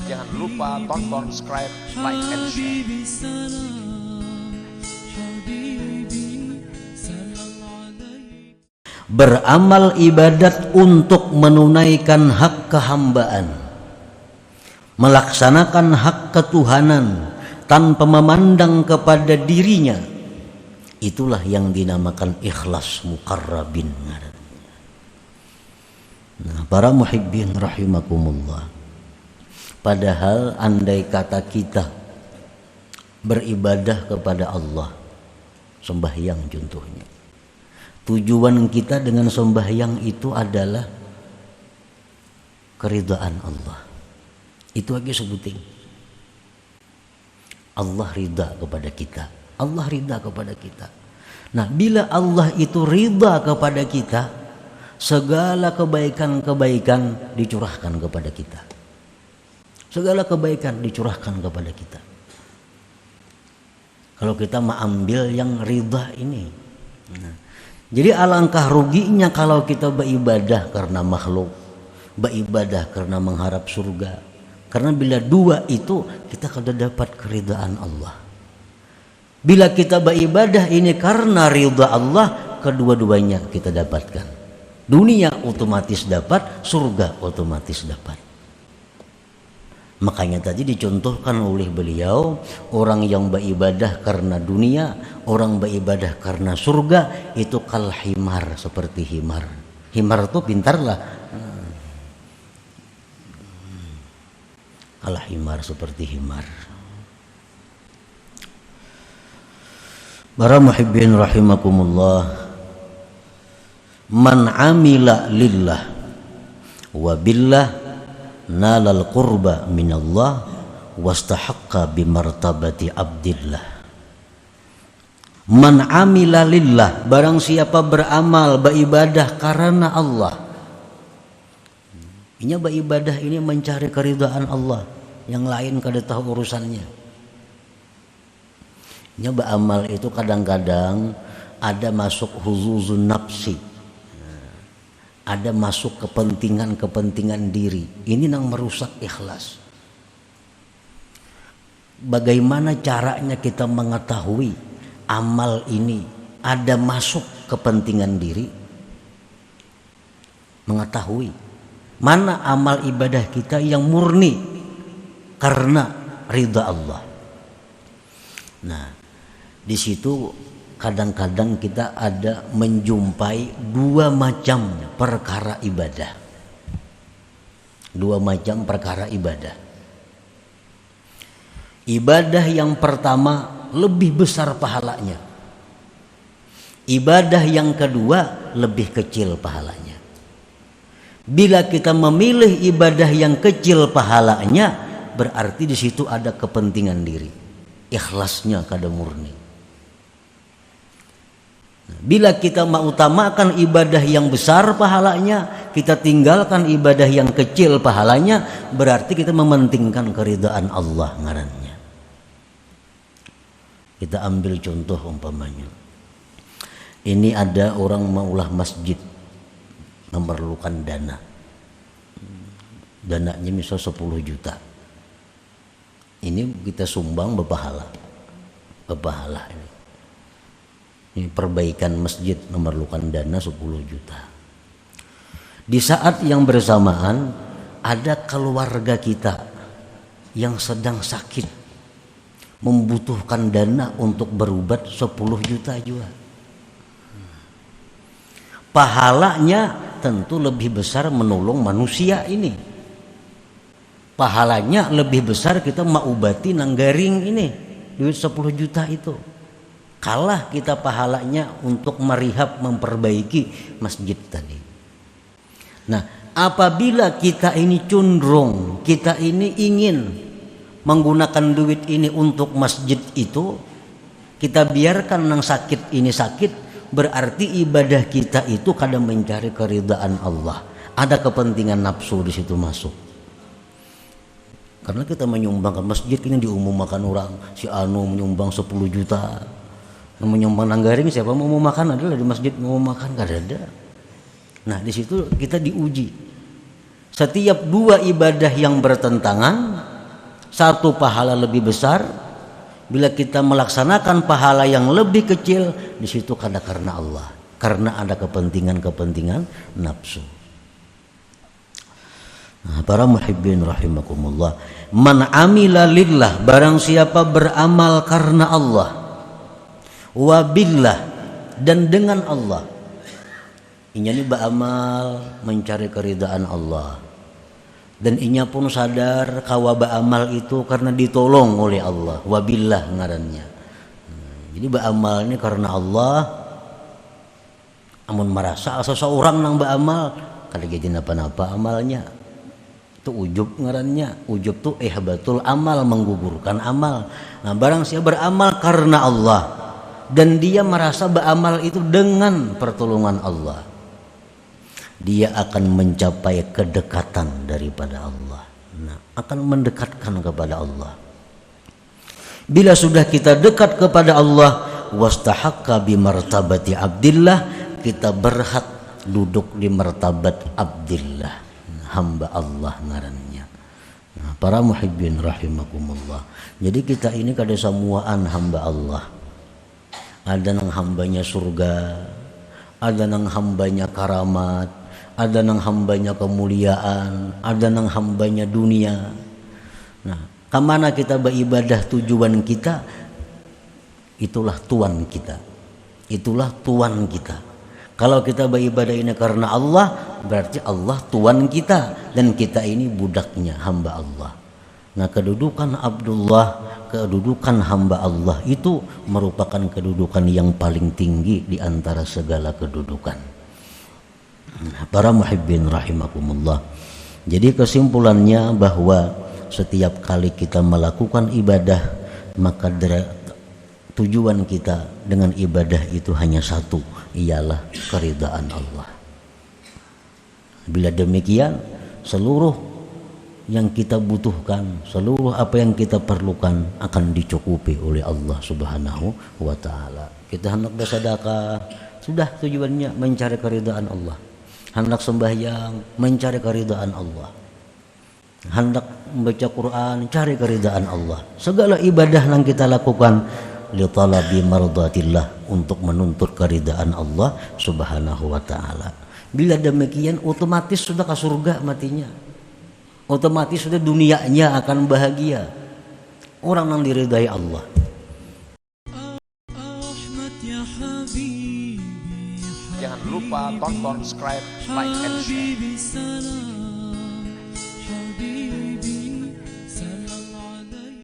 Jangan lupa tonton, subscribe, like, and share. Beramal ibadat untuk menunaikan hak kehambaan, melaksanakan hak ketuhanan tanpa memandang kepada dirinya, itulah yang dinamakan ikhlas muqarrabin. Nah, para muhibbin rahimakumullah, padahal andai kata kita beribadah kepada Allah, sembahyang contohnya, tujuan kita dengan sembahyang itu adalah keridhaan Allah. Itu aja sebutin. Allah ridha kepada kita. Allah ridha kepada kita. Nah, bila Allah itu ridha kepada kita, segala kebaikan-kebaikan dicurahkan kepada kita. Segala kebaikan dicurahkan kepada kita. Kalau kita mengambil yang ridha ini. Nah, jadi alangkah ruginya kalau kita beribadah karena makhluk, beribadah karena mengharap surga. Karena bila dua itu kita akan dapat keridhaan Allah. Bila kita beribadah ini karena ridha Allah, kedua-duanya kita dapatkan. Dunia otomatis dapat, surga otomatis dapat. Makanya tadi dicontohkan oleh beliau, orang yang beribadah karena dunia, orang beribadah karena surga, itu kal himar, seperti himar. Himar itu pintarlah. Kal himar, seperti himar. Para muhibbin rahimakumullah, man amila lillah wa billah nalal qurba minallah wastahaqqa bimartabati abdillah. Man amila lillah, barang siapa beramal beribadah karena Allah. Ini beribadah ini mencari keridhaan Allah, yang lain kada tahu urusannya. Ini beramal itu kadang-kadang ada masuk huzuzun nafsi, ada masuk kepentingan-kepentingan diri. Ini yang merusak ikhlas. Bagaimana caranya kita mengetahui amal ini ada masuk kepentingan diri? Mengetahui mana amal ibadah kita yang murni karena ridha Allah. Nah, di situ kadang-kadang kita ada menjumpai dua macam perkara ibadah. Dua macam perkara ibadah. Ibadah yang pertama lebih besar pahalanya. Ibadah yang kedua lebih kecil pahalanya. Bila kita memilih ibadah yang kecil pahalanya, berarti di situ ada kepentingan diri. Ikhlasnya kada murni. Bila kita mengutamakan ibadah yang besar pahalanya, kita tinggalkan ibadah yang kecil pahalanya, berarti kita mementingkan keridhaan Allah ngarannya. Kita ambil contoh umpamanya. Ini ada orang maulah masjid, memerlukan dana. Dananya misal 10 juta. Ini kita sumbang berpahala. Berpahala ini. Ini perbaikan masjid memerlukan dana 10 juta. Di saat yang bersamaan ada keluarga kita yang sedang sakit, membutuhkan dana untuk berobat 10 juta juga. Pahalanya tentu lebih besar menolong manusia ini. Pahalanya lebih besar kita mengobati nanggaring ini, duit 10 juta itu. Kalah kita pahalanya untuk merihab, memperbaiki masjid tadi. Nah, apabila kita ini cenderung, kita ini ingin menggunakan duit ini untuk masjid itu, kita biarkan yang sakit ini sakit, berarti ibadah kita itu kadang mencari keridhaan Allah. Ada kepentingan nafsu di situ masuk. Karena kita menyumbangkan masjid ini diumumkan orang, si anu menyumbang 10 juta. Menyumbang nanggaring, siapa mau makan adalah di masjid mau makan, gak ada. Nah, di situ kita diuji. Setiap dua ibadah yang bertentangan, satu pahala lebih besar. Bila kita melaksanakan pahala yang lebih kecil, di situ karena Allah, karena ada kepentingan-kepentingan nafsu. Nah, para muhibbin rahimakumullah, man amila lillah, barang siapa beramal karena Allah, wabillah, dan dengan Allah. Inya ini beramal mencari keridaan Allah, dan inya pun sadar kawa beramal itu karena ditolong oleh Allah, wabillah ngarannya. Jadi beramal ini karena Allah. Amun merasa seseorang nang beramal kada jadi napa-napa amalnya, itu ujub ngarannya. Ujub tuh ihbatul amal, menggugurkan amal. Nah, barang siapa beramal karena Allah dan dia merasa beramal itu dengan pertolongan Allah, dia akan mencapai kedekatan daripada Allah. Nah, akan mendekatkan kepada Allah. Bila sudah kita dekat kepada Allah, wastahaqqa bi martabati abdillah, kita berhak duduk di martabat abdillah, hamba Allah ngarannya. Nah, para muhibbin rahimakumullah. Jadi kita ini kada semuaan hamba Allah. Ada nang hambanya surga, ada nang hambanya karamat, ada nang hambanya kemuliaan, ada nang hambanya dunia. Nah, kemana kita beribadah tujuan kita, itulah Tuhan kita, itulah Tuhan kita. Kalau kita beribadah ini karena Allah, berarti Allah Tuhan kita dan kita ini budaknya, hamba Allah. Nah, kedudukan Abdullah, kedudukan hamba Allah itu merupakan kedudukan yang paling tinggi di antara segala kedudukan. Para muhibbin rahimakumullah. Jadi kesimpulannya bahwa setiap kali kita melakukan ibadah, maka tujuan kita dengan ibadah itu hanya satu, ialah keridaan Allah. Bila demikian, seluruh yang kita butuhkan, seluruh apa yang kita perlukan akan dicukupi oleh Allah Subhanahu wa taala. Kita hendak bersedekah, sudah tujuannya mencari keridaan Allah. Hendak sembahyang, mencari keridaan Allah. Hendak membaca Quran, cari keridaan Allah. Segala ibadah yang kita lakukan li talabi mardatillah, untuk menuntut keridaan Allah Subhanahu wa taala. Bila demikian otomatis sudah ke surga matinya. Otomatis sudah dunianya akan bahagia. Orang yang diridai Allah. Jangan lupa tonton, subscribe, like, and share.